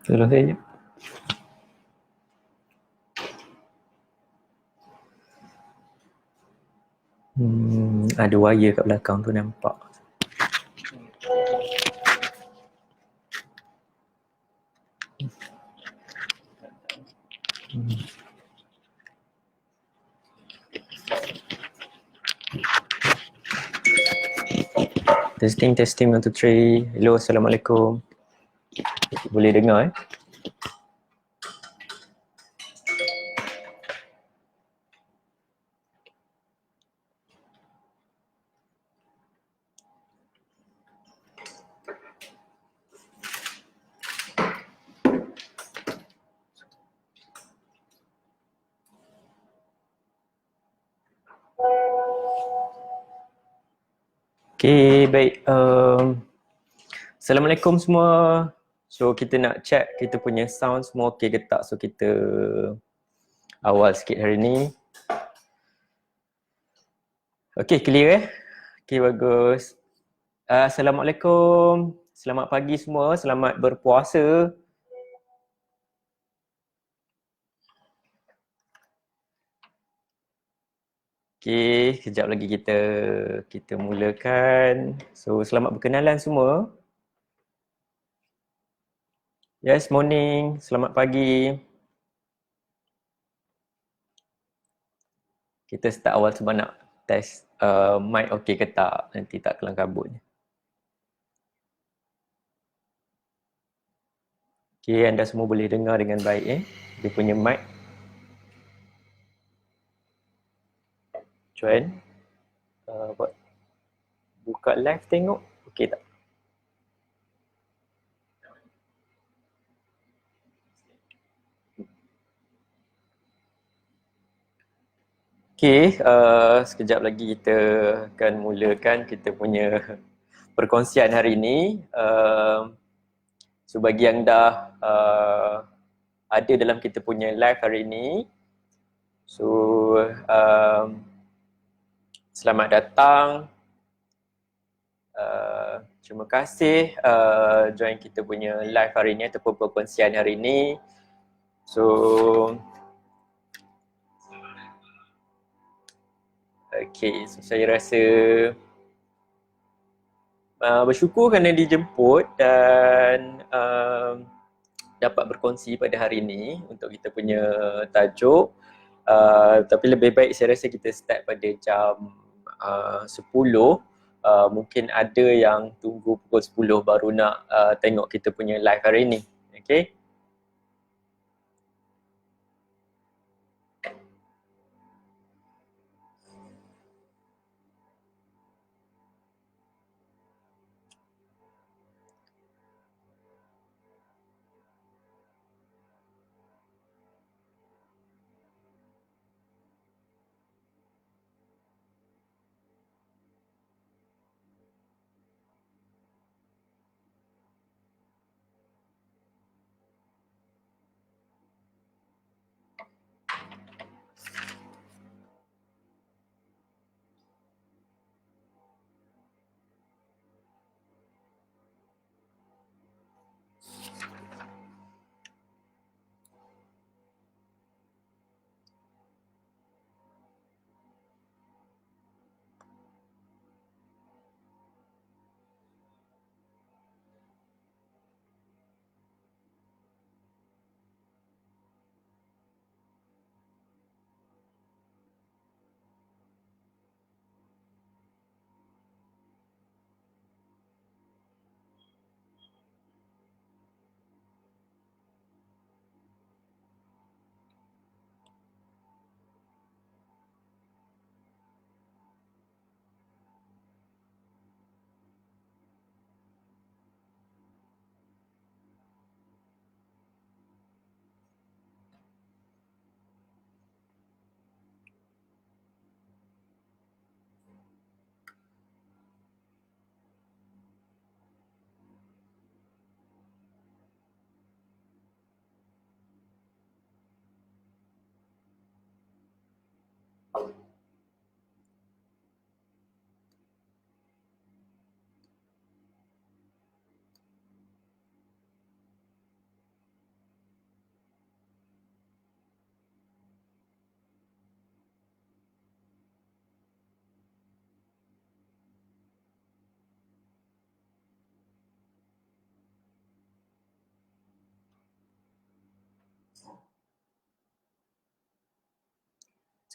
Selesai je. Ada wire kat belakang tu nampak. Testing 1 2 3. Hello, Assalamualaikum. Boleh dengar Okay, baik. Assalamualaikum semua. So kita nak check kita punya sound semua okay ke tak. So kita awal sikit hari ni. Okay, clear Okay, bagus. Assalamualaikum. Selamat pagi semua. Selamat berpuasa. Okay, kejap lagi kita mulakan. So, selamat berkenalan semua. Yes, morning. Selamat pagi. Kita start awal sebab nak test mic okay ke tak. Nanti tak kelang kabut. Okay, anda semua boleh dengar dengan baik dia punya mic. Join. Buka live tengok. Okay tak? Okay, sekejap lagi kita akan mulakan kita punya perkongsian hari ini. So bagi yang dah ada dalam kita punya live hari ini, so selamat datang. Terima kasih join kita punya live hari ini ataupun perkongsian hari ini. So okay, so saya rasa bersyukur kerana dijemput dan dapat berkongsi pada hari ini untuk kita punya tajuk. Tapi lebih baik saya rasa kita start pada jam 10. Mungkin ada yang tunggu pukul 10 baru nak tengok kita punya live hari ini. Okay.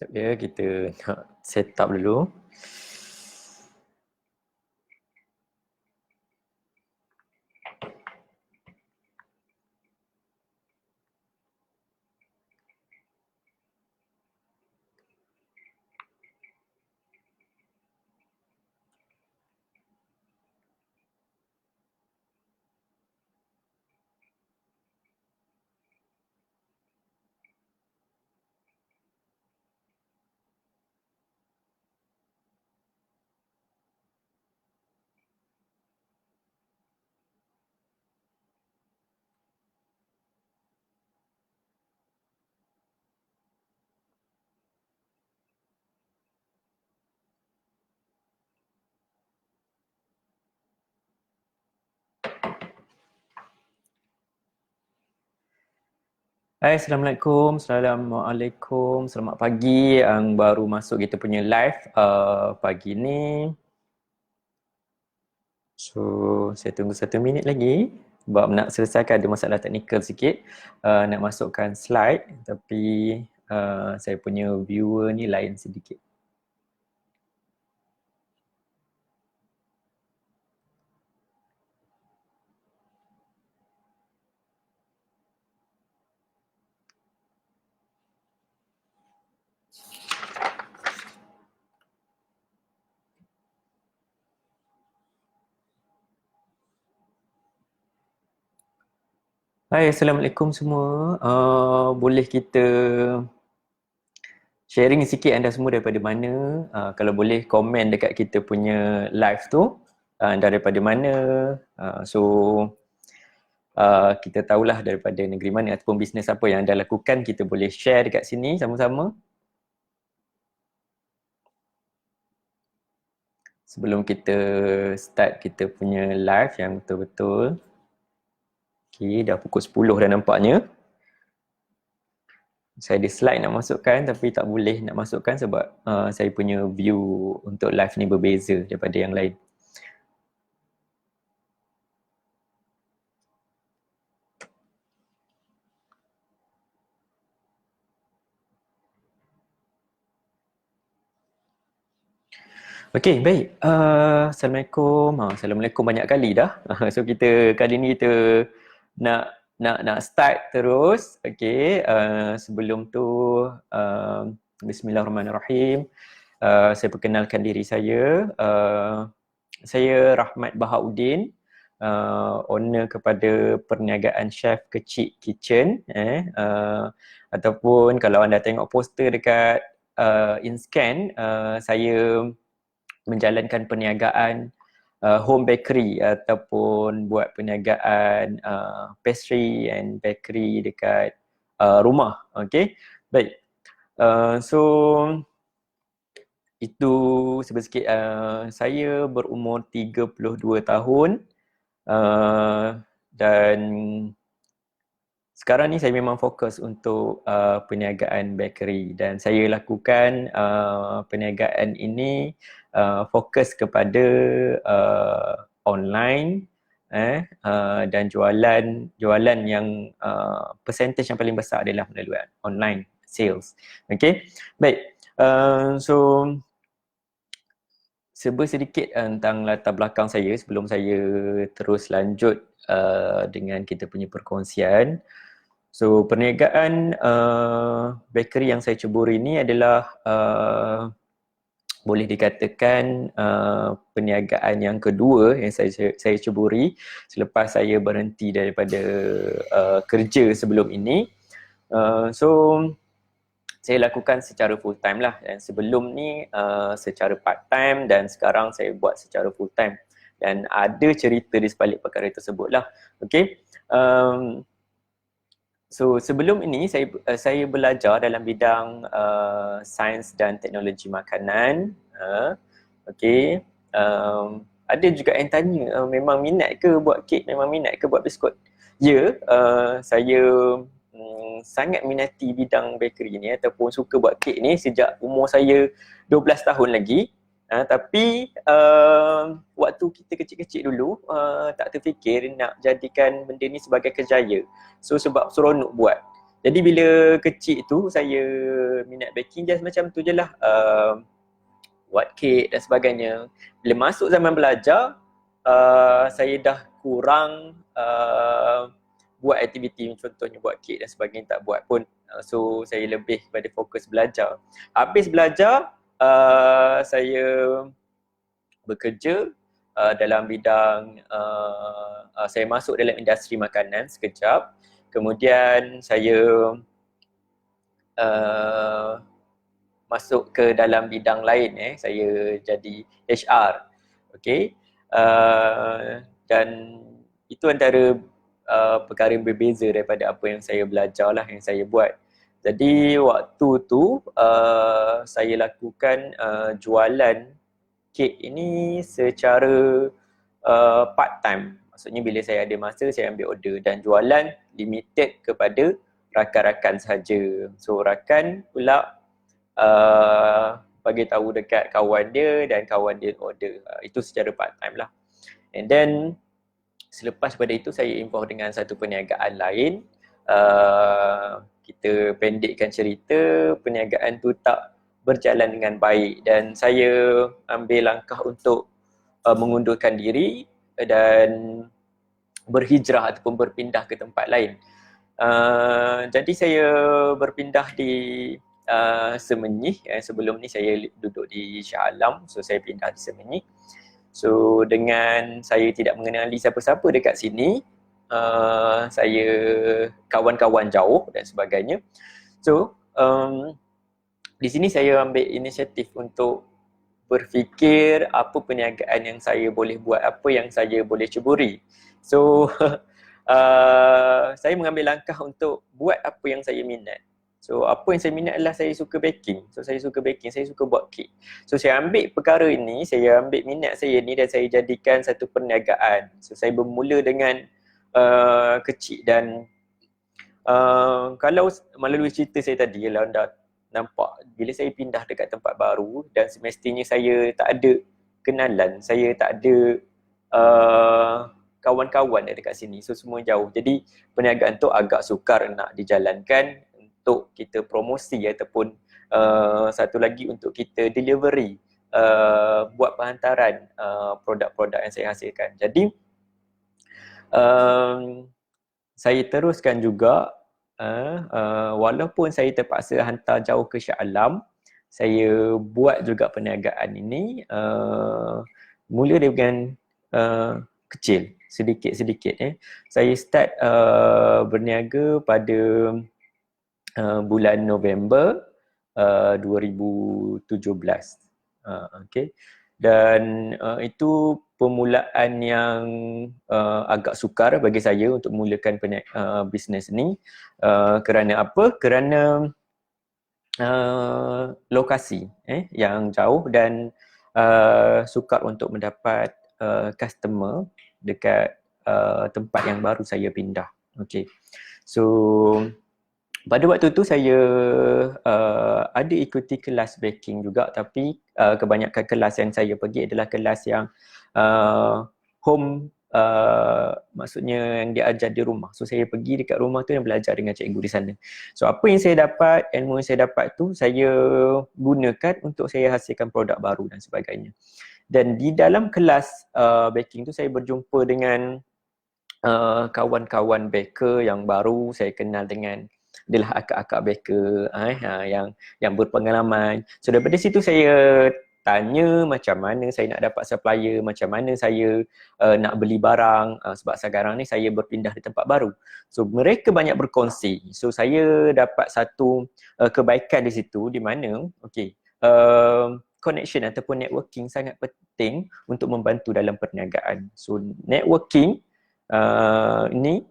Sekejap ya, kita nak set up dulu. Hai, Assalamualaikum, selamat pagi yang baru masuk kita punya live pagi ni. So, saya tunggu 1 minit lagi sebab nak selesaikan ada masalah teknikal sikit, nak masukkan slide tapi saya punya viewer ni lain sedikit. Hai, Assalamualaikum semua. Boleh kita sharing sikit anda semua daripada mana? Kalau boleh komen dekat kita punya live tu, daripada mana. So, kita tahulah daripada negeri mana ataupun bisnes apa yang anda lakukan, kita boleh share dekat sini sama-sama. Sebelum kita start kita punya live yang betul-betul. Okay, dah pukul 10 dah nampaknya. Saya ada slide nak masukkan tapi tak boleh nak masukkan sebab saya punya view untuk live ni berbeza daripada yang lain. Okey, baik. Assalamualaikum. Assalamualaikum banyak kali dah. So kita kali ni kita nak start terus. Okey, sebelum tu bismillahirrahmanirrahim. Saya perkenalkan diri saya. Saya Rahmat Bahauddin, owner kepada perniagaan Chef Kecik Kitchen. Ataupun kalau anda tengok poster dekat InScan, saya menjalankan perniagaan home bakery ataupun buat perniagaan pastry and bakery dekat rumah. Okay, baik. So itu sedikit. Saya berumur 32 tahun dan sekarang ni saya memang fokus untuk perniagaan bakery dan saya lakukan perniagaan ini fokus kepada online dan jualan yang percentage yang paling besar adalah melalui online sales. Okay, baik. So sedikit tentang latar belakang saya sebelum saya terus lanjut dengan kita punya perkongsian. So perniagaan bakery yang saya ceburi ini adalah boleh dikatakan perniagaan yang kedua yang saya ceburi selepas saya berhenti daripada kerja sebelum ini. So saya lakukan secara full time lah, dan sebelum ni secara part time dan sekarang saya buat secara full time dan ada cerita di sebalik perkara tersebut lah. Okay. So sebelum ini saya belajar dalam bidang sains dan teknologi makanan. Okay. Ada juga yang tanya, memang minat ke buat kek, memang minat ke buat biskut? Ya, saya sangat minati bidang bakery ni ataupun suka buat kek ni sejak umur saya 12 tahun lagi. Tapi waktu kita kecil-kecil dulu tak terfikir nak jadikan benda ni sebagai kerjaya. So sebab seronok buat. Jadi bila kecil tu saya minat baking just macam tu je lah. Buat kek dan sebagainya. Bila masuk zaman belajar, saya dah kurang buat aktiviti, contohnya buat kek dan sebagainya, tak buat pun. So saya lebih pada fokus belajar. Habis belajar, saya bekerja dalam bidang, saya masuk dalam industri makanan sekejap. Kemudian saya masuk ke dalam bidang lain, saya jadi HR. Okay. Dan itu antara perkara yang berbeza daripada apa yang saya belajar lah, yang saya buat. Jadi waktu tu saya lakukan jualan kek ini secara part time. Maksudnya bila saya ada masa, saya ambil order, dan jualan limited kepada rakan-rakan sahaja. So rakan pula bagi tahu dekat kawan dia dan kawan dia order. Itu secara part time lah. And then selepas pada itu saya involve dengan satu perniagaan lain. Kita pendekkan cerita, perniagaan tu tak berjalan dengan baik dan saya ambil langkah untuk mengundurkan diri dan berhijrah ataupun berpindah ke tempat lain. Jadi saya berpindah di Semenyih. Sebelum ni saya duduk di Shah Alam, so saya pindah di Semenyih. So dengan saya tidak mengenali siapa-siapa dekat sini, saya kawan-kawan jauh dan sebagainya. So di sini saya ambil inisiatif untuk berfikir apa perniagaan yang saya boleh buat, apa yang saya boleh ceburi. So saya mengambil langkah untuk buat apa yang saya minat. So apa yang saya minat adalah saya suka baking. So saya suka baking, saya suka buat kek. So saya ambil perkara ini, saya ambil minat saya ni dan saya jadikan satu perniagaan. So saya bermula dengan kecil dan kalau melalui cerita saya tadi, kalau anda nampak bila saya pindah dekat tempat baru dan semestinya saya tak ada kenalan, saya tak ada kawan-kawan dekat sini, so semua jauh. Jadi perniagaan tu agak sukar nak dijalankan untuk kita promosi ataupun satu lagi untuk kita delivery, buat penghantaran produk-produk yang saya hasilkan. Jadi saya teruskan juga, walaupun saya terpaksa hantar jauh ke Shah Alam, saya buat juga perniagaan ini mula dengan kecil, sedikit-sedikit. Saya start berniaga pada bulan November 2017. Okay. Dan itu permulaan yang agak sukar bagi saya untuk mulakan bisnes ni. Kerana apa? Kerana lokasi yang jauh dan sukar untuk mendapat customer dekat tempat yang baru saya pindah. Okay. So pada waktu tu saya ada ikuti kelas baking juga, tapi kebanyakan kelas yang saya pergi adalah kelas yang home, maksudnya yang diajar di rumah. So saya pergi dekat rumah tu dan belajar dengan cikgu di sana. So apa yang saya dapat, ilmu yang saya dapat tu saya gunakan untuk saya hasilkan produk baru dan sebagainya. Dan di dalam kelas baking tu saya berjumpa dengan kawan-kawan baker yang baru. Saya kenal dengan adalah akak-akak baker yang berpengalaman. So daripada situ saya tanya macam mana saya nak dapat supplier, macam mana saya nak beli barang, sebab sekarang ni saya berpindah di tempat baru. So mereka banyak berkongsi. So saya dapat satu kebaikan di situ, di mana connection ataupun networking sangat penting untuk membantu dalam perniagaan. So networking ini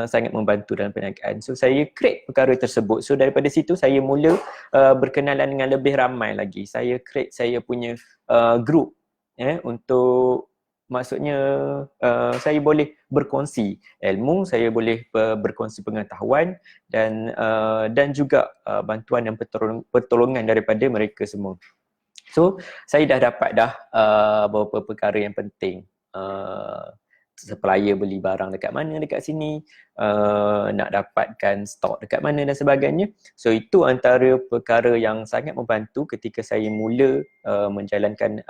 sangat membantu dalam perniagaan. So saya create perkara tersebut. So daripada situ saya mula berkenalan dengan lebih ramai lagi. Saya create saya punya group untuk, maksudnya saya boleh berkongsi ilmu, saya boleh berkongsi pengetahuan dan juga bantuan dan pertolongan daripada mereka semua. So saya dah dapat beberapa perkara yang penting supplier beli barang dekat mana dekat sini, nak dapatkan stok dekat mana dan sebagainya. So itu antara perkara yang sangat membantu ketika saya mula menjalankan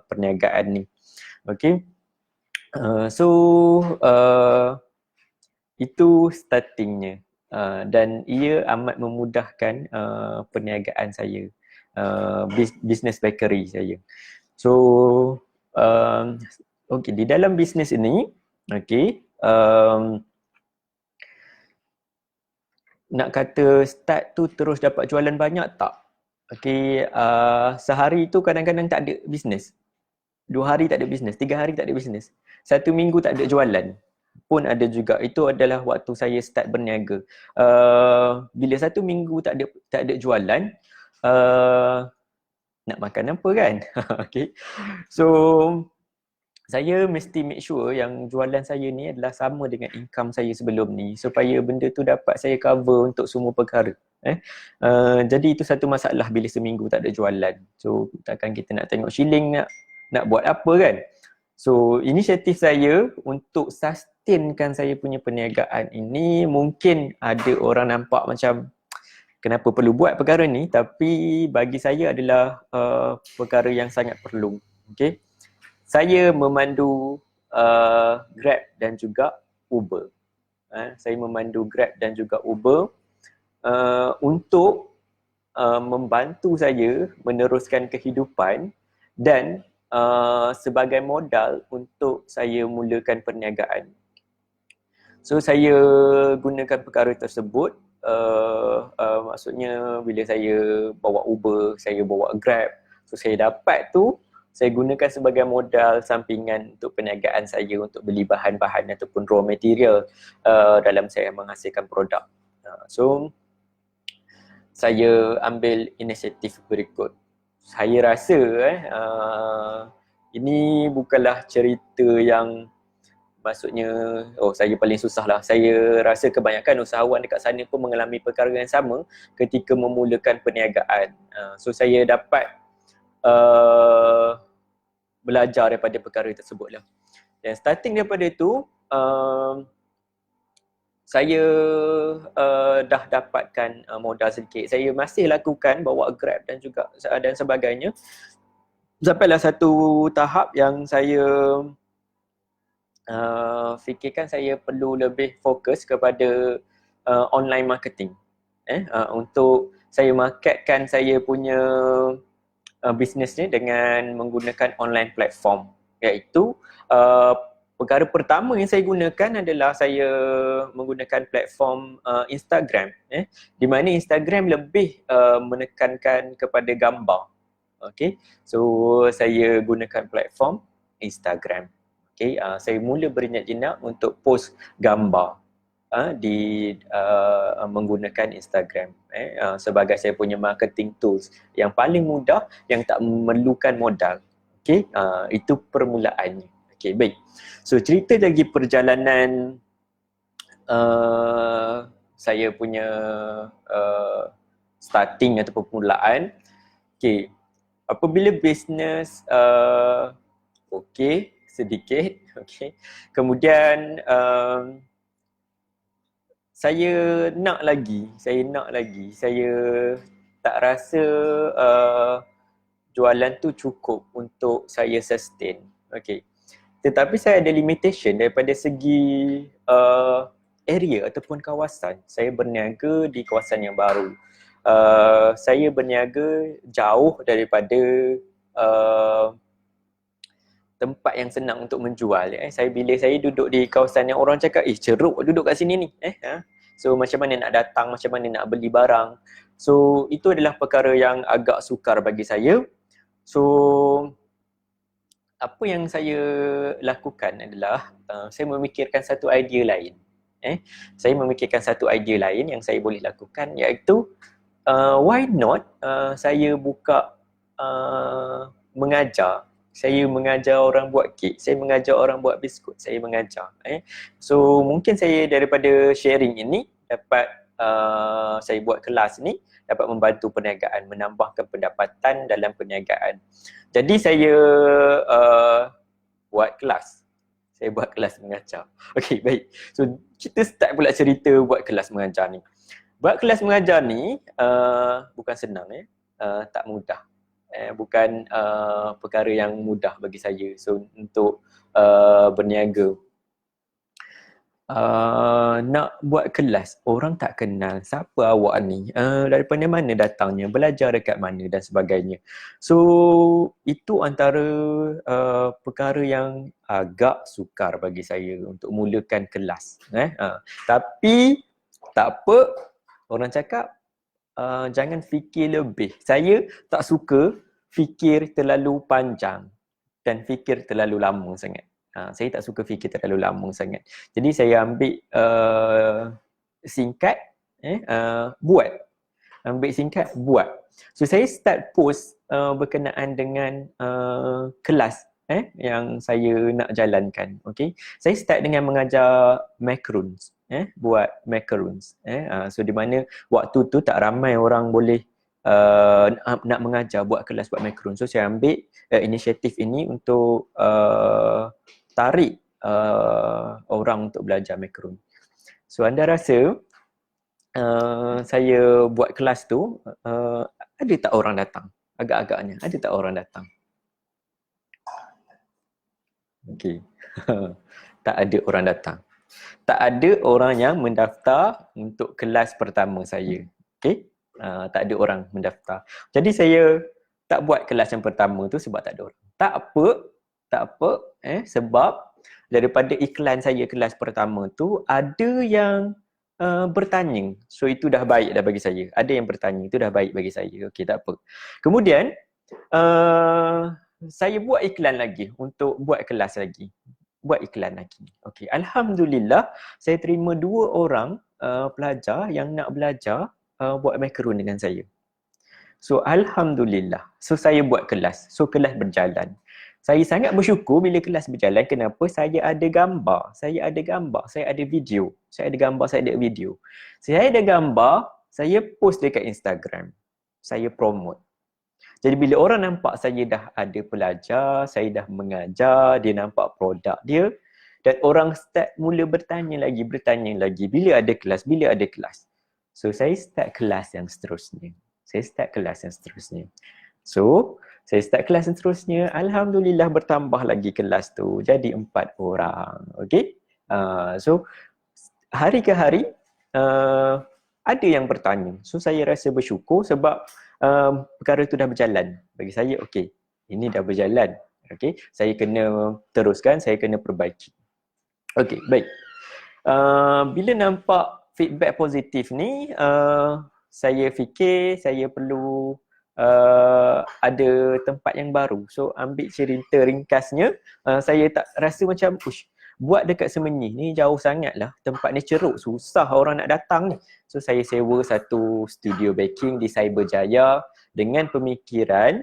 perniagaan ni. Okay. So itu startingnya, dan ia amat memudahkan perniagaan saya, business bakery saya. So okay, di dalam bisnes ini, okay, nak kata start tu terus dapat jualan banyak tak? Okay, sehari tu kadang-kadang tak ada bisnes. 2 hari tak ada bisnes, 3 hari tak ada bisnes. 1 minggu tak ada jualan pun ada juga. Itu adalah waktu saya start berniaga. Bila 1 minggu tak ada jualan, nak makan apa kan? Okay. So saya mesti make sure yang jualan saya ni adalah sama dengan income saya sebelum ni, supaya benda tu dapat saya cover untuk semua perkara. Jadi itu satu masalah bila seminggu tak ada jualan. So takkan kita nak tengok shilling nak buat apa kan? So inisiatif saya untuk sustainkan saya punya perniagaan ini, mungkin ada orang nampak macam kenapa perlu buat perkara ni, tapi bagi saya adalah perkara yang sangat perlu. Okay? Saya memandu Grab dan juga Uber. Saya memandu Grab dan juga Uber untuk membantu saya meneruskan kehidupan dan sebagai modal untuk saya mulakan perniagaan. So saya gunakan perkara tersebut, maksudnya bila saya bawa Uber, saya bawa Grab, so saya dapat tu saya gunakan sebagai modal sampingan untuk perniagaan saya, untuk beli bahan-bahan ataupun raw material dalam saya menghasilkan produk. So saya ambil inisiatif berikut. Saya rasa ini bukanlah cerita yang maksudnya saya paling susah lah. Saya rasa kebanyakan usahawan dekat sana pun mengalami perkara yang sama ketika memulakan perniagaan. So saya dapat belajar daripada perkara tersebut lah. Dan starting daripada itu, saya dah dapatkan modal sedikit. Saya masih lakukan bawa Grab dan juga dan sebagainya. Sampailah satu tahap yang saya fikirkan saya perlu lebih fokus kepada online marketing. Untuk saya marketkan saya punya bisnes ni dengan menggunakan online platform, iaitu perkara pertama yang saya gunakan adalah saya menggunakan platform Instagram, di mana Instagram lebih menekankan kepada gambar. Okay, so saya gunakan platform Instagram. Okay, saya mula berniat jinak untuk post gambar menggunakan Instagram sebagai saya punya marketing tools yang paling mudah, yang tak memerlukan modal. Okay, itu permulaannya. Okay, baik. So cerita lagi perjalanan saya punya starting atau permulaan. Okay, apabila bisnes okay sedikit, okay, kemudian saya nak lagi, saya tak rasa jualan tu cukup untuk saya sustain. Okay. Tetapi saya ada limitation daripada segi area ataupun kawasan. Saya berniaga di kawasan yang baru. Saya berniaga jauh daripada tempat yang senang untuk menjual. Bila saya duduk di kawasan yang orang cakap, ceruk duduk kat sini ni. So macam mana nak datang, macam mana nak beli barang. So itu adalah perkara yang agak sukar bagi saya. So apa yang saya lakukan adalah saya memikirkan satu idea lain. Saya memikirkan satu idea lain yang saya boleh lakukan, iaitu why not saya buka mengajar. Saya mengajar orang buat kek, saya mengajar orang buat biskut, saya mengajar. So mungkin saya daripada sharing ini dapat saya buat kelas ni dapat membantu perniagaan, menambahkan pendapatan dalam perniagaan. Jadi saya buat kelas. saya buat kelas mengajar. Okey, baik. So kita start pula cerita buat kelas mengajar ni. Buat kelas mengajar ni bukan senang tak mudah. Bukan perkara yang mudah bagi saya. So untuk berniaga, nak buat kelas, orang tak kenal siapa awak ni, daripada mana datangnya, belajar dekat mana dan sebagainya. So itu antara perkara yang agak sukar bagi saya untuk mulakan kelas. Tapi tak apa, orang cakap jangan fikir lebih. Saya tak suka fikir terlalu panjang dan fikir terlalu lama sangat. Saya tak suka fikir terlalu lama sangat. Jadi saya ambil singkat, buat. Ambil singkat, buat. So saya start post berkenaan dengan kelas yang saya nak jalankan. Okay? Saya start dengan mengajar macarons. Buat macarons. So di mana waktu tu tak ramai orang boleh nak mengajar buat kelas buat macaron. So saya ambil inisiatif ini untuk tarik orang untuk belajar macaron. So anda rasa saya buat kelas tu ada tak orang datang? Agak-agaknya ada tak orang datang? Okey. Tak ada orang datang. Tak ada orang yang mendaftar untuk kelas pertama saya. Okey? Tak ada orang mendaftar. Jadi saya tak buat kelas yang pertama tu sebab tak ada orang. Tak apa, sebab daripada iklan saya kelas pertama tu ada yang bertanya. So itu dah baik dah bagi saya. Ada yang bertanya, itu dah baik bagi saya. Okey, tak apa. Kemudian saya buat iklan lagi untuk buat kelas lagi. Buat iklan lagi. Okey, alhamdulillah saya terima 2 orang pelajar yang nak belajar buat macaron dengan saya. So alhamdulillah. So saya buat kelas. So kelas berjalan. Saya sangat bersyukur bila kelas berjalan. Kenapa? Saya ada gambar, saya ada video. Saya ada gambar, saya ada video. Saya ada gambar, saya post dekat Instagram. Saya promote. Jadi bila orang nampak saya dah ada pelajar, saya dah mengajar, dia nampak produk dia, dan orang start mula bertanya lagi, bila ada kelas. So saya start kelas yang seterusnya. So saya start kelas yang seterusnya, alhamdulillah bertambah lagi kelas tu, jadi 4 orang. Okey. So hari ke hari ada yang bertanya. So saya rasa bersyukur sebab perkara tu dah berjalan. Bagi saya, okey, ini dah berjalan. Okey, saya kena teruskan, saya kena perbaiki. Okey, baik. Bila nampak feedback positif ni, saya fikir saya perlu ada tempat yang baru. So ambil cerita ringkasnya, saya tak rasa macam buat dekat Semenyih ni jauh sangat lah. Tempat ni ceruk, susah orang nak datang ni. So saya sewa satu studio baking di Cyberjaya dengan pemikiran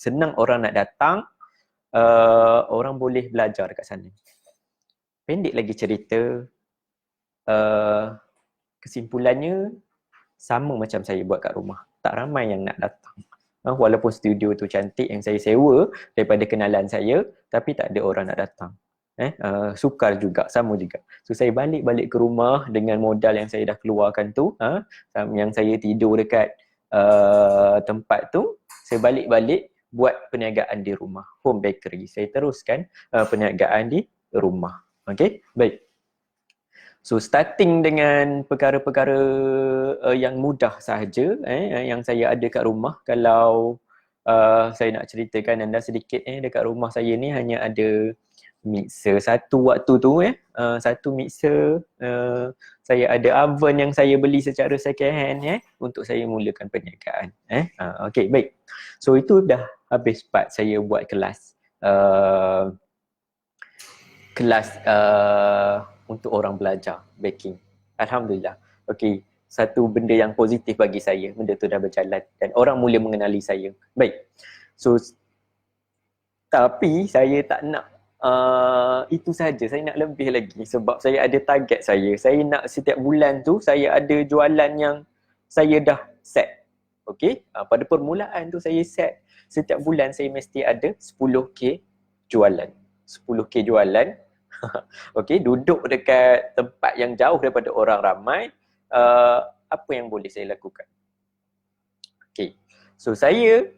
senang orang nak datang, orang boleh belajar dekat sana. Pendek lagi cerita, kesimpulannya sama macam saya buat kat rumah. Tak ramai yang nak datang. Walaupun studio tu cantik yang saya sewa daripada kenalan saya, tapi tak ada orang nak datang. Sukar juga, sama juga. So saya balik ke rumah dengan modal yang saya dah keluarkan tu, yang saya tidur dekat tempat tu, saya balik buat perniagaan di rumah, home bakery. Saya teruskan perniagaan di rumah. Okey, baik. So starting dengan perkara-perkara yang mudah sahaja yang saya ada kat rumah. Kalau saya nak ceritakan anda sedikit, dekat rumah saya ni hanya ada mixer satu waktu tu, satu mixer, saya ada oven yang saya beli secara second hand untuk saya mulakan perniagaan. Okey, baik. So itu dah habis part saya buat kelas untuk orang belajar baking. Alhamdulillah. Okey, satu benda yang positif bagi saya, benda tu dah berjalan dan orang mula mengenali saya. Baik. So tapi saya tak nak itu saja, saya nak lebih lagi sebab saya ada target saya. Saya nak setiap bulan tu saya ada jualan yang saya dah set. Okey, pada permulaan tu saya set setiap bulan saya mesti ada 10k jualan. 10K jualan. Okey, duduk dekat tempat yang jauh daripada orang ramai, apa yang boleh saya lakukan? Okey, so saya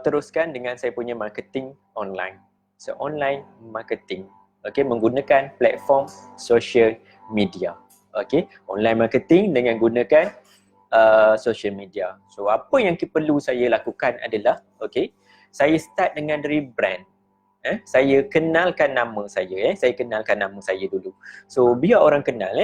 teruskan dengan saya punya marketing online. So online marketing, okey, menggunakan platform social media. Okey, online marketing dengan gunakan social media. So apa yang perlu saya lakukan adalah, okey, saya start dengan dari brand. Saya kenalkan nama saya, saya kenalkan nama saya dulu. So biar orang kenal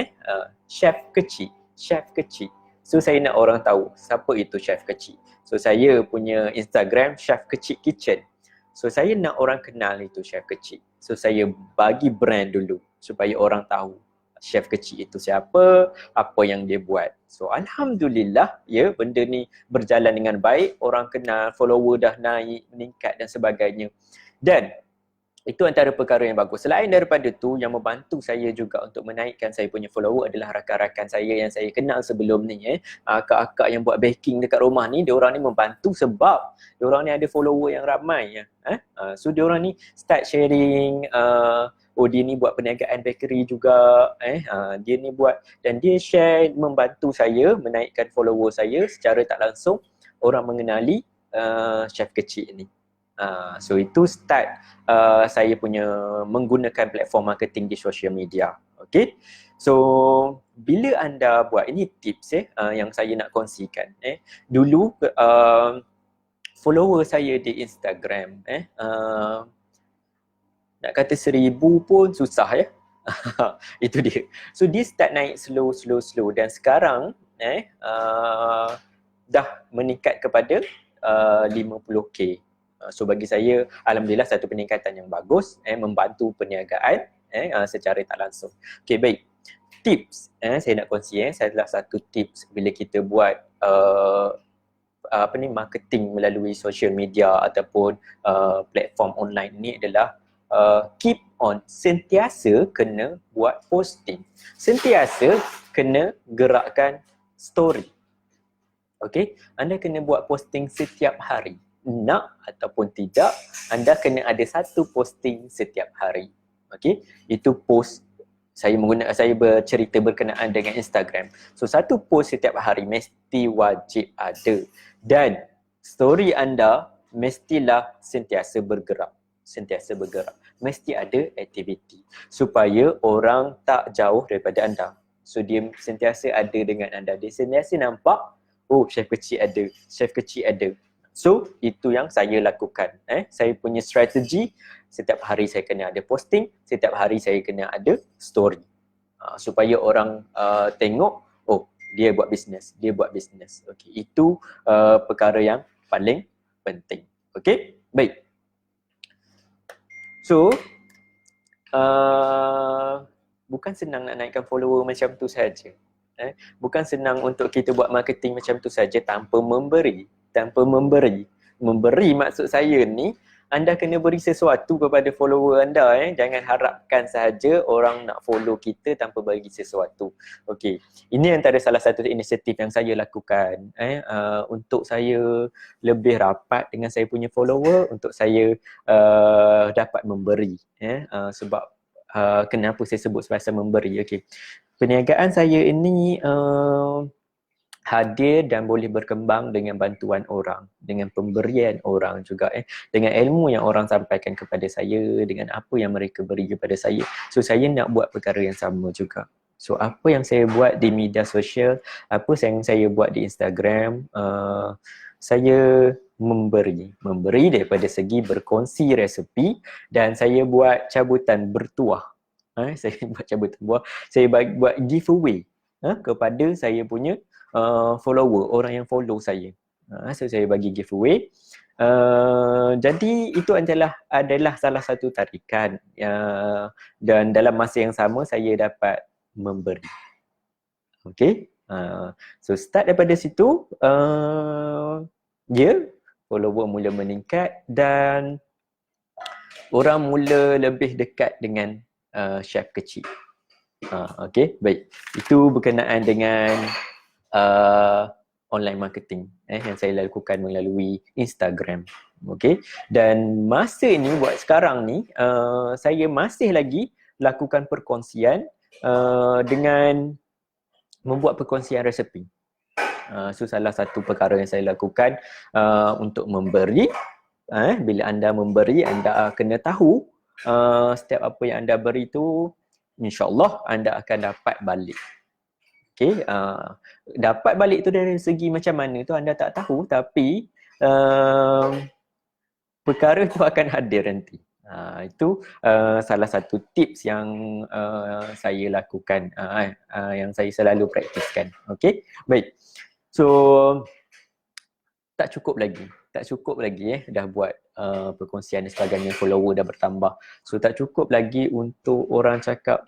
chef kecil, chef kecil. So saya nak orang tahu siapa itu chef kecil. So saya punya Instagram chef kecil kitchen. So saya nak orang kenal itu chef kecil. So saya bagi brand dulu supaya orang tahu chef kecil itu siapa, apa yang dia buat. So alhamdulillah ya, benda ni berjalan dengan baik, orang kenal, follower dah naik, meningkat dan sebagainya. Dan itu antara perkara yang bagus. Selain daripada tu, yang membantu saya juga untuk menaikkan saya punya follower adalah rakan-rakan saya yang saya kenal sebelum ni. Akak-akak yang buat baking dekat rumah ni, diorang ni membantu sebab diorang ni ada follower yang ramai. So diorang ni start sharing, oh dia ni buat perniagaan bakery juga, dia ni buat, dan dia share, membantu saya menaikkan follower saya secara tak langsung. Orang mengenali chef kecil ni. So itu start saya punya menggunakan platform marketing di social media. Okay, so bila anda buat, ini tips yang saya nak kongsikan. Dulu follower saya di Instagram nak kata 1000 pun susah ya. Itu dia. So dia start naik slow dan sekarang dah meningkat kepada 50K. So bagi saya, alhamdulillah satu peningkatan yang bagus, membantu perniagaan secara tak langsung. Okay, baik. Tips saya nak kongsi, salah satu tips bila kita buat marketing melalui social media ataupun platform online ni adalah keep on, sentiasa kena buat posting, sentiasa kena gerakkan story. Okay, anda kena buat posting setiap hari. Nak ataupun tidak, anda kena ada satu posting setiap hari. Okey, itu post saya bercerita berkenaan dengan Instagram. So satu post setiap hari mesti wajib ada, dan story anda mestilah sentiasa bergerak, mesti ada aktiviti supaya orang tak jauh daripada anda. So dia sentiasa ada dengan anda, dia sentiasa nampak, oh chef kecil ada. So itu yang saya lakukan. Saya punya strategi, setiap hari saya kena ada posting, setiap hari saya kena ada story. Supaya orang tengok, oh dia buat bisnes. Okay, itu perkara yang paling penting. Okay, baik. So bukan senang nak naikkan follower macam tu saja. Bukan senang untuk kita buat marketing macam tu saja tanpa memberi. Memberi maksud saya ni, anda kena beri sesuatu kepada follower anda. Jangan harapkan sahaja orang nak follow kita tanpa bagi sesuatu. Okey, ini antara salah satu inisiatif yang saya lakukan untuk saya lebih rapat dengan saya punya follower, untuk saya dapat memberi. Sebab kenapa saya sebut pasal memberi? Okey, perniagaan saya ini hadir dan boleh berkembang dengan bantuan orang, dengan pemberian orang juga, dengan ilmu yang orang sampaikan kepada saya, dengan apa yang mereka beri kepada saya. So saya nak buat perkara yang sama juga. So apa yang saya buat di media sosial, apa yang saya buat di Instagram, saya memberi daripada segi berkongsi resepi, dan saya buat cabutan bertuah. Saya buat cabutan buah, saya buat giveaway kepada saya punya follower, orang yang follow saya. So saya bagi giveaway. Jadi itu adalah salah satu tarikan, dan dalam masa yang sama saya dapat memberi. Okay, so start daripada situ, follower mula meningkat dan orang mula lebih dekat dengan chef kecil. Okay, baik. Itu berkenaan dengan online marketing yang saya lakukan melalui Instagram. Okey. Dan masa ni buat sekarang ni saya masih lagi lakukan perkongsian dengan membuat perkongsian resepi. So salah satu perkara yang saya lakukan untuk memberi, bila anda memberi, anda kena tahu setiap apa yang anda beri tu insya-Allah anda akan dapat balik. Okey, dapat balik tu dari segi macam mana tu anda tak tahu, tapi perkara tu akan hadir nanti. Itu salah satu tips yang saya lakukan, yang saya selalu praktiskan. Okey, baik. So tak cukup lagi dah buat perkongsian dan sebagainya, follower dah bertambah. So tak cukup lagi untuk orang cakap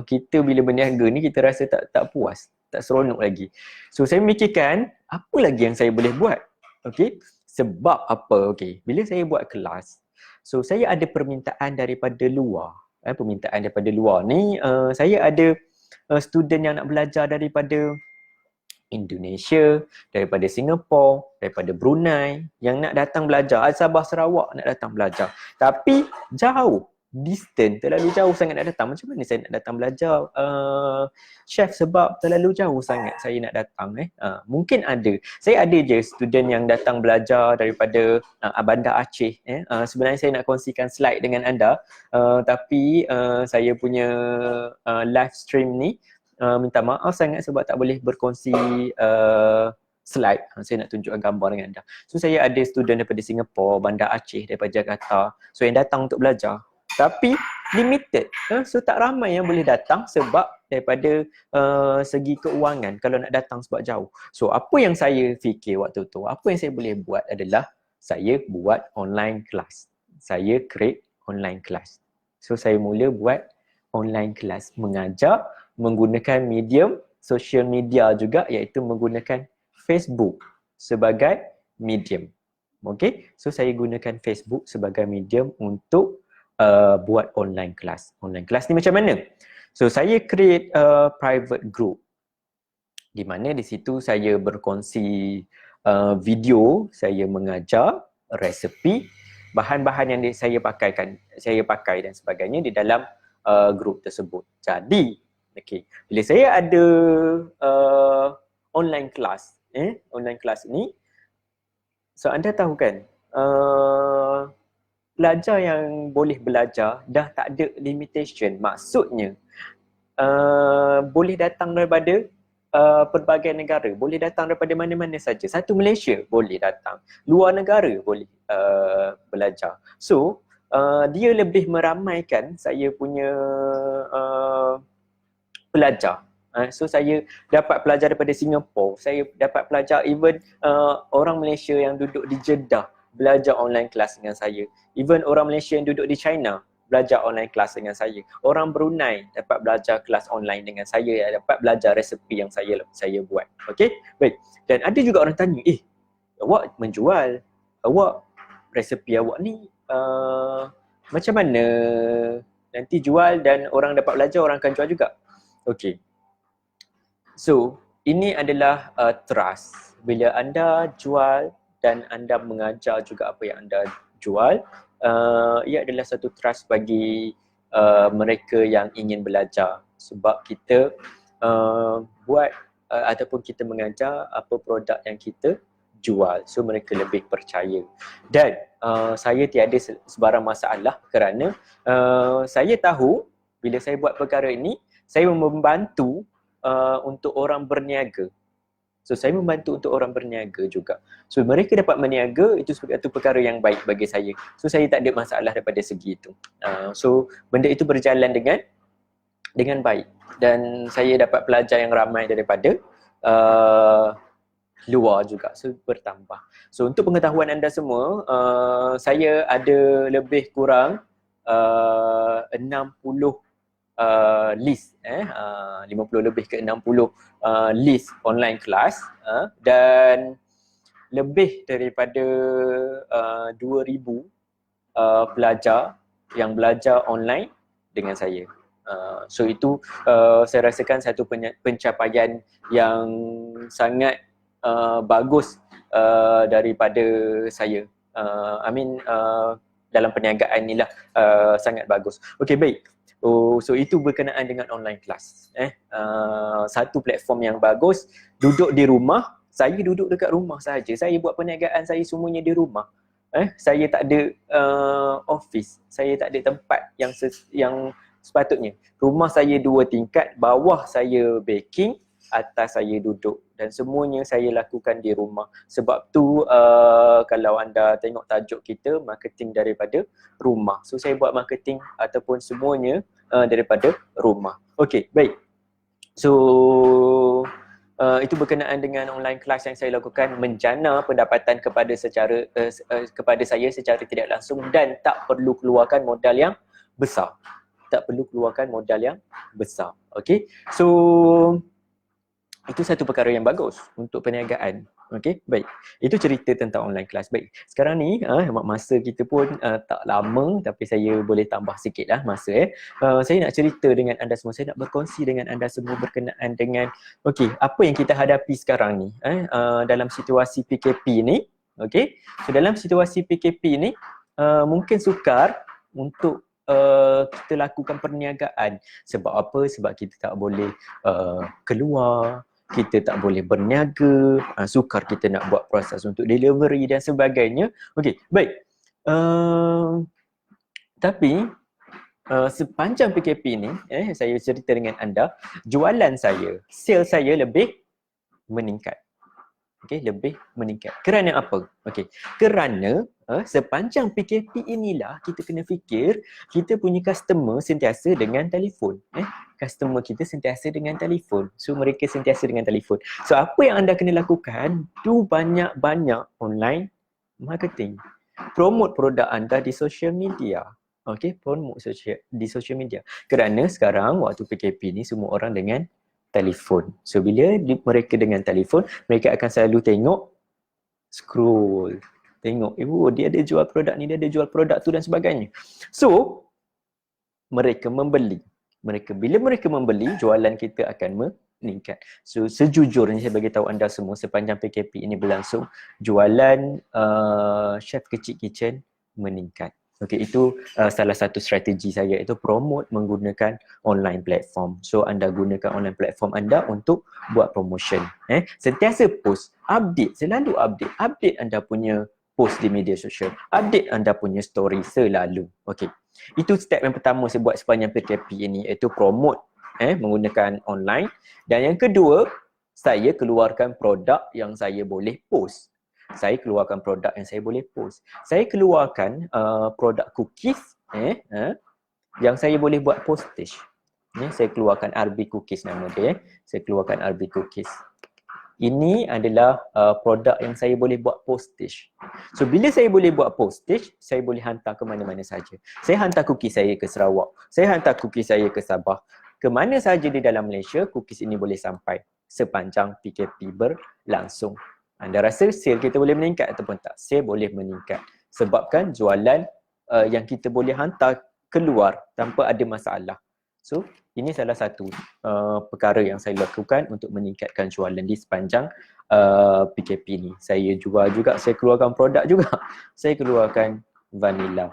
kita bila berniaga ni kita rasa tak puas, tak seronok lagi. So saya memikirkan apa lagi yang saya boleh buat. Okey, sebab apa? Okey, bila saya buat kelas, so saya ada permintaan daripada luar. Permintaan daripada luar ni saya ada student yang nak belajar daripada Indonesia, daripada Singapura, daripada Brunei yang nak datang belajar, Sabah Sarawak nak datang belajar. Tapi jauh, distance, terlalu jauh sangat nak datang. Macam mana saya nak datang belajar chef sebab terlalu jauh sangat saya nak datang mungkin ada. Saya ada je student yang datang belajar daripada Bandar Aceh sebenarnya saya nak kongsikan slide dengan anda tapi saya punya live stream ni minta maaf sangat sebab tak boleh berkongsi slide. Saya nak tunjukkan gambar dengan anda. So saya ada student daripada Singapura, Bandar Aceh, daripada Jakarta. So yang datang untuk belajar. Tapi limited. So tak ramai yang boleh datang sebab daripada segi keuangan kalau nak datang sebab jauh. So apa yang saya fikir waktu tu, apa yang saya boleh buat adalah saya buat online class. Saya create online class. So saya mula buat online class, mengajar menggunakan medium social media juga, iaitu menggunakan Facebook sebagai medium. Okey, so saya gunakan Facebook sebagai medium untuk buat online class. Online class ni macam mana? So saya create a private group di mana di situ saya berkongsi video, saya mengajar resepi, bahan-bahan yang saya pakai dan sebagainya di dalam group tersebut. Jadi bila saya ada online class, online class ni, so anda tahu kan, pelajar yang boleh belajar dah tak ada limitation. Maksudnya, boleh datang daripada pelbagai negara, boleh datang daripada mana-mana saja. Satu Malaysia boleh datang, luar negara boleh belajar. So, dia lebih meramaikan saya punya pelajar. So saya dapat pelajar daripada Singapura, saya dapat pelajar even orang Malaysia yang duduk di Jeddah belajar online class dengan saya. Even orang Malaysia yang duduk di China belajar online class dengan saya. Orang Brunei dapat belajar kelas online dengan saya, dapat belajar resepi yang saya buat. Okey? Baik. Dan ada juga orang tanya, awak menjual, awak resepi awak ni macam mana nanti jual dan orang dapat belajar, orang akan jual juga? Okey. So, ini adalah trust. Bila anda jual dan anda mengajar juga apa yang anda jual, ia adalah satu trust bagi mereka yang ingin belajar. Sebab kita buat ataupun kita mengajar apa produk yang kita jual. So, mereka lebih percaya. Dan saya tiada sebarang masalah kerana saya tahu bila saya buat perkara ini, saya membantu untuk orang berniaga. So saya membantu untuk orang berniaga juga. So mereka dapat berniaga, itu satu perkara yang baik bagi saya. So saya tak ada masalah daripada segi itu. So benda itu berjalan dengan baik. Dan saya dapat pelajar yang ramai daripada luar juga. So bertambah. So untuk pengetahuan anda semua, saya ada lebih kurang 60 list 50 lebih ke 60 list online class dan lebih daripada 2,000 pelajar yang belajar online dengan saya. So itu saya rasakan satu pencapaian yang sangat bagus daripada saya. Dalam perniagaan ni lah sangat bagus. Okey, baik. So itu berkenaan dengan online class. Satu platform yang bagus, duduk di rumah, saya duduk dekat rumah saja. Saya buat perniagaan saya semuanya di rumah. Saya tak ada office, saya tak ada tempat yang sepatutnya. Rumah saya 2 tingkat, bawah saya baking, atas saya duduk, dan semuanya saya lakukan di rumah. Sebab tu kalau anda tengok tajuk kita, marketing daripada rumah. So saya buat marketing ataupun semuanya daripada rumah. Okey, baik. So itu berkenaan dengan online class yang saya lakukan, menjana pendapatan kepada saya secara tidak langsung dan tak perlu keluarkan modal yang besar. Tak perlu keluarkan modal yang besar. Okey. So itu satu perkara yang bagus untuk perniagaan. Okey, baik. Itu cerita tentang online class. Baik. Sekarang ni masa kita pun tak lama, tapi saya boleh tambah sikitlah masa. Saya nak cerita dengan anda semua. Saya nak berkongsi dengan anda semua berkenaan dengan okey, apa yang kita hadapi sekarang ni dalam situasi PKP ni. Okey. So dalam situasi PKP ni mungkin sukar untuk kita lakukan perniagaan. Sebab apa? Sebab kita tak boleh keluar, kita tak boleh berniaga, sukar kita nak buat proses untuk delivery dan sebagainya. Okey, baik. Tapi sepanjang PKP ni, saya cerita dengan anda, jualan saya, sales saya lebih meningkat. Okey, lebih meningkat. Kerana apa? Okey, kerana sepanjang PKP inilah kita kena fikir kita punya customer sentiasa dengan telefon. Customer kita sentiasa dengan telefon. So mereka sentiasa dengan telefon. So apa yang anda kena lakukan? Do banyak-banyak online marketing. Promote produk anda di social media. Okey, promote di social media. Kerana sekarang waktu PKP ni semua orang dengan telefon. So bila mereka dengan telefon, mereka akan selalu tengok, scroll, tengok, dia ada jual produk ni, dia ada jual produk tu dan sebagainya. So mereka membeli. Bila mereka membeli, jualan kita akan meningkat. So sejujurnya saya bagi tahu anda semua, sepanjang PKP ini berlangsung, jualan Chef Kecil Kitchen meningkat. Okey, itu salah satu strategi saya, itu promote menggunakan online platform. So anda gunakan online platform anda untuk buat promotion. Sentiasa post, update, selalu update anda punya post di media sosial, update anda punya story selalu. Okey, itu step yang pertama saya buat sepanjang PKP ini, iaitu promote menggunakan online. Dan yang kedua, saya keluarkan produk yang saya boleh post. Saya keluarkan produk yang saya boleh post. Saya keluarkan produk cookies yang saya boleh buat postage. Saya keluarkan RB Cookies nama dia. Saya keluarkan RB Cookies. Ini adalah produk yang saya boleh buat postage. So bila saya boleh buat postage, saya boleh hantar ke mana-mana saja. Saya hantar cookies saya ke Sarawak. Saya hantar cookies saya ke Sabah. Ke mana saja di dalam Malaysia, cookies ini boleh sampai sepanjang PKP berlangsung. Anda rasa sale kita boleh meningkat ataupun tak? Sale boleh meningkat. Sebabkan jualan yang kita boleh hantar keluar tanpa ada masalah. So, ini salah satu perkara yang saya lakukan untuk meningkatkan jualan di sepanjang PKP ni. Saya jual juga, saya keluarkan produk juga. Saya keluarkan vanilla.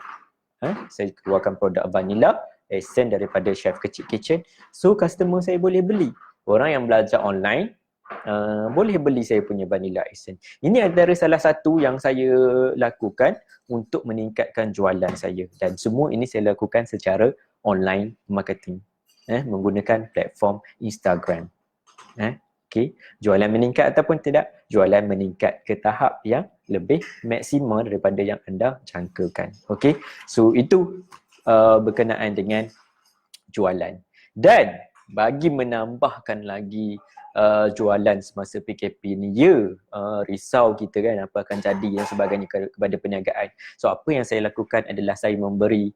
Saya keluarkan produk vanilla, essence daripada Chef Kecil Kitchen. So, customer saya boleh beli. Orang yang belajar online, boleh beli saya punya vanilla essence. Ini antara salah satu yang saya lakukan untuk meningkatkan jualan saya. Dan semua ini saya lakukan secara online marketing. Menggunakan platform Instagram. Okay. Jualan meningkat ataupun tidak? Jualan meningkat ke tahap yang lebih maksimal daripada yang anda jangkakan. Okay. So itu berkenaan dengan jualan. Dan bagi menambahkan lagi jualan semasa PKP ni, risau kita kan apa akan jadi dan sebagainya kepada perniagaan. So apa yang saya lakukan adalah saya memberi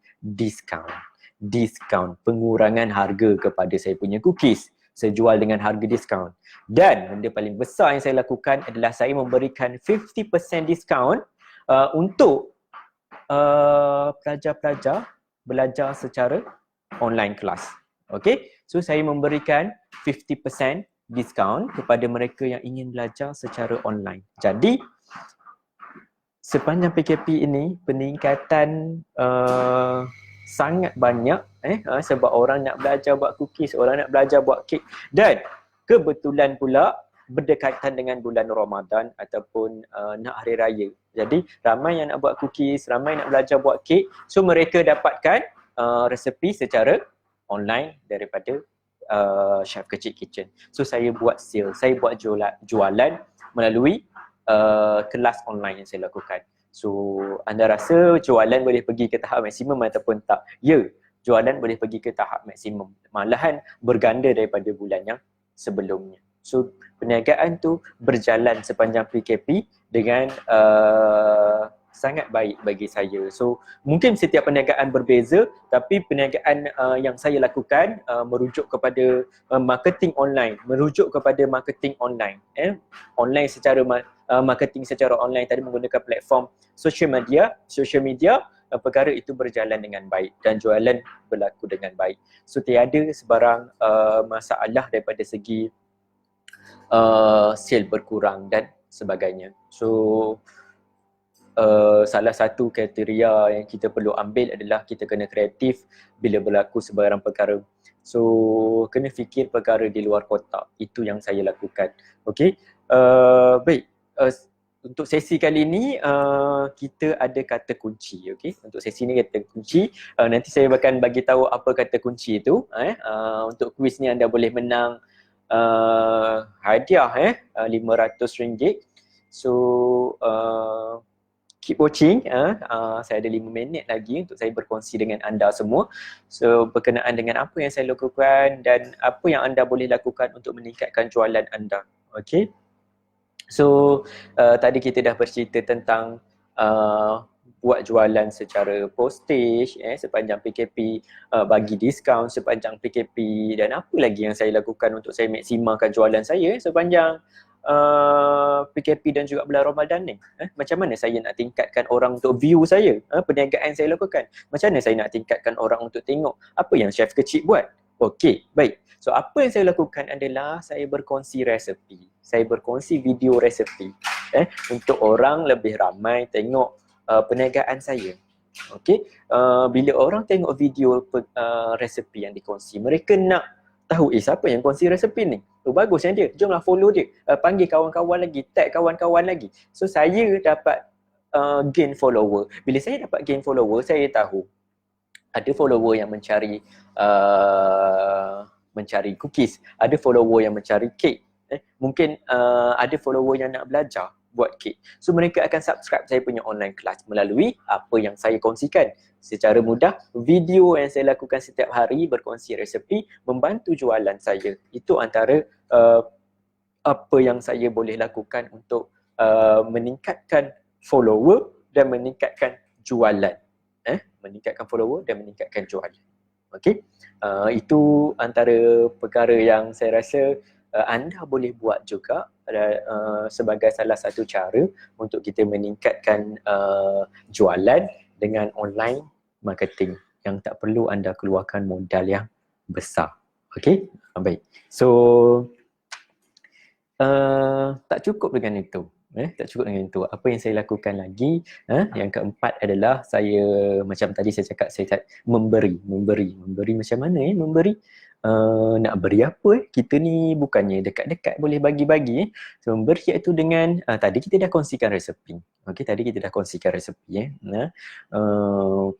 diskaun, pengurangan harga kepada saya punya cookies. Saya jual dengan harga diskaun. Dan benda paling besar yang saya lakukan adalah saya memberikan 50% diskaun untuk pelajar-pelajar belajar secara online kelas. Okay, so saya memberikan 50% diskaun kepada mereka yang ingin belajar secara online. Jadi sepanjang PKP ini peningkatan sangat banyak sebab orang nak belajar buat cookies, orang nak belajar buat kek, dan kebetulan pula berdekatan dengan bulan Ramadan ataupun nak hari raya. Jadi ramai yang nak buat cookies, ramai nak belajar buat kek, so mereka dapatkan resepi secara online daripada Chef Kecil Kitchen. So saya buat sale, saya buat jualan melalui kelas online yang saya lakukan. So anda rasa jualan boleh pergi ke tahap maksimum ataupun tak? Ya, jualan boleh pergi ke tahap maksimum, malahan berganda daripada bulan yang sebelumnya. So perniagaan tu berjalan sepanjang PKP dengan sangat baik bagi saya. So mungkin setiap perniagaan berbeza, tapi perniagaan yang saya lakukan merujuk kepada marketing online, merujuk kepada marketing online. Online secara marketing secara online tadi menggunakan platform social media, perkara itu berjalan dengan baik dan jualan berlaku dengan baik. So tiada sebarang masalah daripada segi sale berkurang dan sebagainya. So salah satu kriteria yang kita perlu ambil adalah kita kena kreatif bila berlaku sebarang perkara. So kena fikir perkara di luar kotak. Itu yang saya lakukan. Okey. Baik. Untuk sesi kali ini kita ada kata kunci. Okey. Untuk sesi ni kata kunci. Nanti saya akan bagi tahu apa kata kunci itu. Untuk kuis ni anda boleh menang hadiah RM500. So keep watching. Saya ada 5 minit lagi untuk saya berkongsi dengan anda semua. So berkenaan dengan apa yang saya lakukan dan apa yang anda boleh lakukan untuk meningkatkan jualan anda. Okey. So tadi kita dah bercerita tentang buat jualan secara postage sepanjang PKP, bagi diskaun sepanjang PKP, dan apa lagi yang saya lakukan untuk saya maksimalkan jualan saya sepanjang PKP dan juga bulan Ramadan ni. Macam mana saya nak tingkatkan orang untuk view saya, perniagaan saya lakukan. Macam mana saya nak tingkatkan orang untuk tengok apa yang Chef Kecil buat. Okey, baik. So apa yang saya lakukan adalah saya berkongsi resepi. Saya berkongsi video resepi untuk orang lebih ramai tengok perniagaan saya. Okey, bila orang tengok video resepi yang dikongsi, mereka nak tahu siapa yang kongsi resepi ni. Bagus yang dia, jomlah follow dia, panggil kawan-kawan lagi, tag kawan-kawan lagi. So saya dapat gain follower. Bila saya dapat gain follower, saya tahu ada follower yang mencari cookies, ada follower yang mencari kek, mungkin ada follower yang nak belajar buat kek. So mereka akan subscribe saya punya online class melalui apa yang saya kongsikan. Secara mudah, video yang saya lakukan setiap hari berkongsi resepi membantu jualan saya. Itu antara apa yang saya boleh lakukan untuk meningkatkan follower dan meningkatkan jualan. Meningkatkan follower dan meningkatkan jualan. Okey, itu antara perkara yang saya rasa anda boleh buat juga sebagai salah satu cara untuk kita meningkatkan jualan dengan online marketing yang tak perlu anda keluarkan modal yang besar. Okey, baik. So tak cukup dengan itu. Tak cukup dengan itu. Apa yang saya lakukan lagi, yang keempat adalah saya, macam tadi saya cakap, saya memberi macam mana memberi? Nak beri apa? Kita ni bukannya dekat-dekat boleh bagi-bagi. So memberi iaitu dengan tadi kita dah kongsikan resepi. Okey, tadi kita dah kongsikan resepi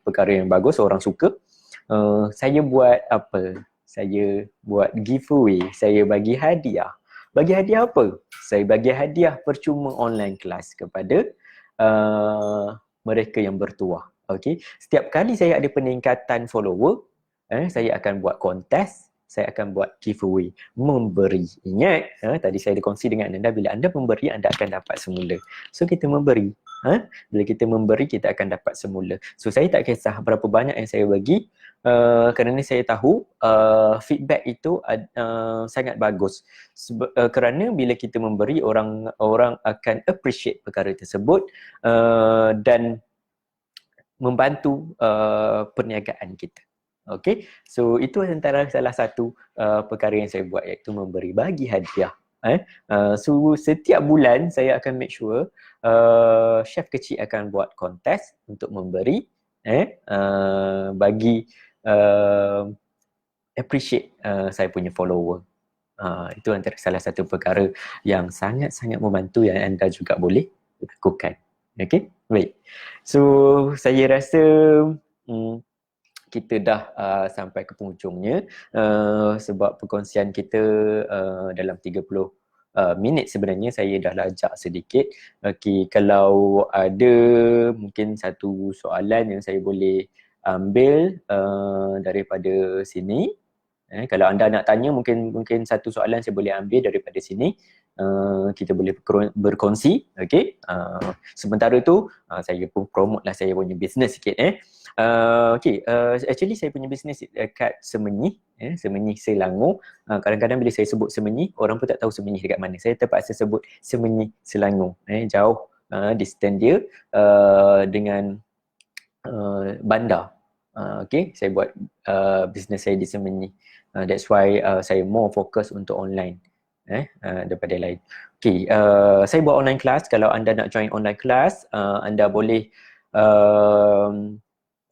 perkara yang bagus, orang suka. Saya buat apa? Saya buat giveaway, saya bagi hadiah. Bagi hadiah apa? Saya bagi hadiah percuma online kelas kepada mereka yang bertuah. Okey, setiap kali saya ada peningkatan follower, saya akan buat kontes, saya akan buat giveaway, memberi. Ingat, tadi saya ada kongsi dengan anda, bila anda memberi, anda akan dapat semula. So kita memberi. Bila kita memberi, kita akan dapat semula. So saya tak kisah berapa banyak yang saya bagi, kerana saya tahu feedback itu sangat bagus. Kerana bila kita memberi, orang akan appreciate perkara tersebut dan membantu perniagaan kita. Okay, so itu antara salah satu perkara yang saya buat, iaitu memberi bagi hadiah. So setiap bulan saya akan make sure chef kecil akan buat kontes untuk memberi bagi appreciate saya punya follower. Itu antara salah satu perkara yang sangat-sangat membantu yang anda juga boleh lakukan. Okay, baik. So saya rasa kita dah sampai ke penghujungnya sebab perkongsian kita dalam 30 minit sebenarnya saya dah lajak sedikit. Okey, kalau ada mungkin satu soalan yang saya boleh ambil daripada sini. Kalau anda nak tanya mungkin satu soalan saya boleh ambil daripada sini. Kita boleh berkongsi. Okay. Sementara tu saya pun promote lah saya punya business sikit. Okay. Actually saya punya business dekat Semenyih. Semenyih Selangor. Kadang-kadang bila saya sebut Semenyih, orang pun tak tahu Semenyih dekat mana. Saya terpaksa sebut Semenyih Selangor. Jauh distance dia dengan bandar. Okay, saya buat business saya di Semenyih. That's why saya more fokus untuk online daripada lain. Okay, saya buat online class. Kalau anda nak join online class, anda boleh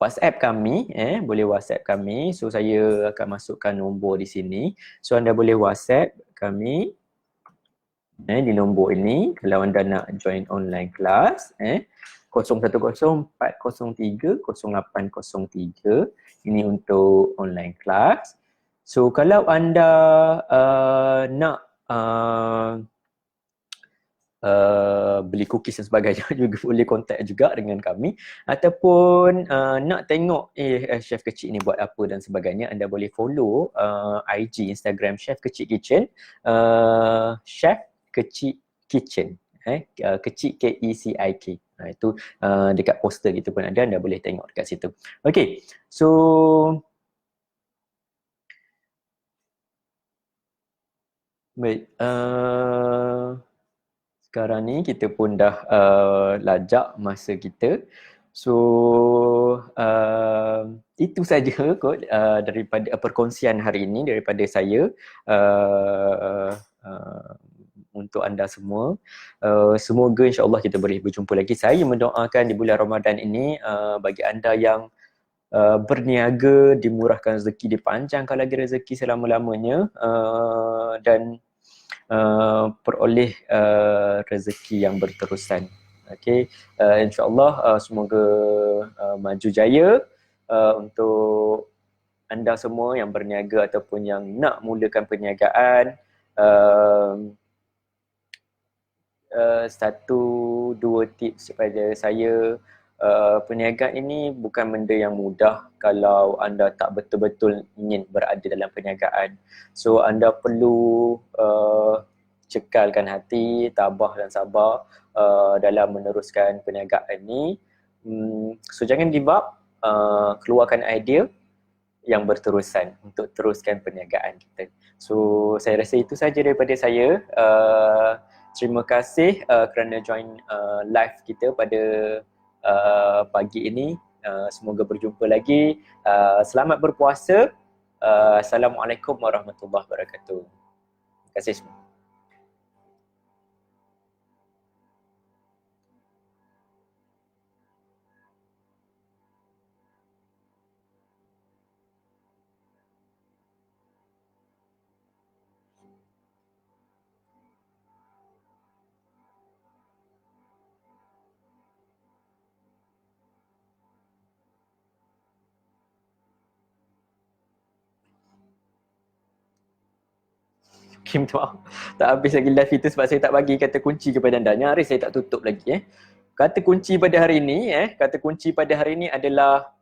WhatsApp kami, boleh WhatsApp kami. So saya akan masukkan nombor di sini. So anda boleh WhatsApp kami di nombor ini kalau anda nak join online class 010-403-0803. Ini untuk online class. So kalau anda nak beli cookies dan sebagainya juga boleh contact juga dengan kami, ataupun nak tengok chef kecil ni buat apa dan sebagainya, anda boleh follow IG Instagram Chef Kecil Kitchen, Chef Kecil Kitchen, kecil KECIK. Itu dekat poster gitu pun ada, anda boleh tengok dekat situ. Okay, so baik, sekarang ni kita pun dah lajak masa kita. So itu saja kot daripada perkongsian hari ini daripada saya untuk anda semua. Semoga insya-Allah kita boleh berjumpa lagi. Saya mendoakan di bulan Ramadan ini bagi anda yang berniaga dimurahkan rezeki, dipanjangkan lagi rezeki selama-lamanya dan peroleh rezeki yang berterusan. Okay, insya-Allah semoga maju jaya untuk anda semua yang berniaga ataupun yang nak mulakan perniagaan. Satu dua tips daripada saya, perniagaan ini bukan benda yang mudah kalau anda tak betul-betul ingin berada dalam perniagaan. So anda perlu cekalkan hati, tabah dan sabar dalam meneruskan perniagaan ini. So jangan give up, keluarkan idea yang berterusan untuk teruskan perniagaan kita. So saya rasa itu saja daripada saya. Terima kasih kerana join live kita pada pagi ini. Semoga berjumpa lagi. Selamat berpuasa. Assalamualaikum warahmatullahi wabarakatuh. Terima kasih semua. Kim tu tak habis lagi live itu sebab saya tak bagi kata kunci kepada anda. Nyaris saya tak tutup lagi. Kata kunci pada hari ini kata kunci pada hari ini adalah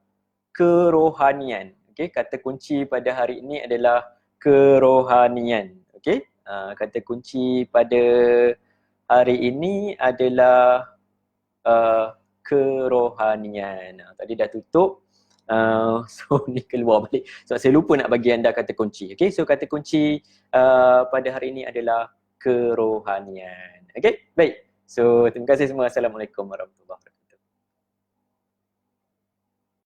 kerohanian. Okey, kata kunci pada hari ini adalah kerohanian. Okey, kata kunci pada hari ini adalah kerohanian. Tadi dah tutup. So ni keluar balik sebab saya lupa nak bagi anda kata kunci. Okay, so kata kunci pada hari ini adalah kerohanian. Okay, baik. So terima kasih semua. Assalamualaikum warahmatullahi wabarakatuh.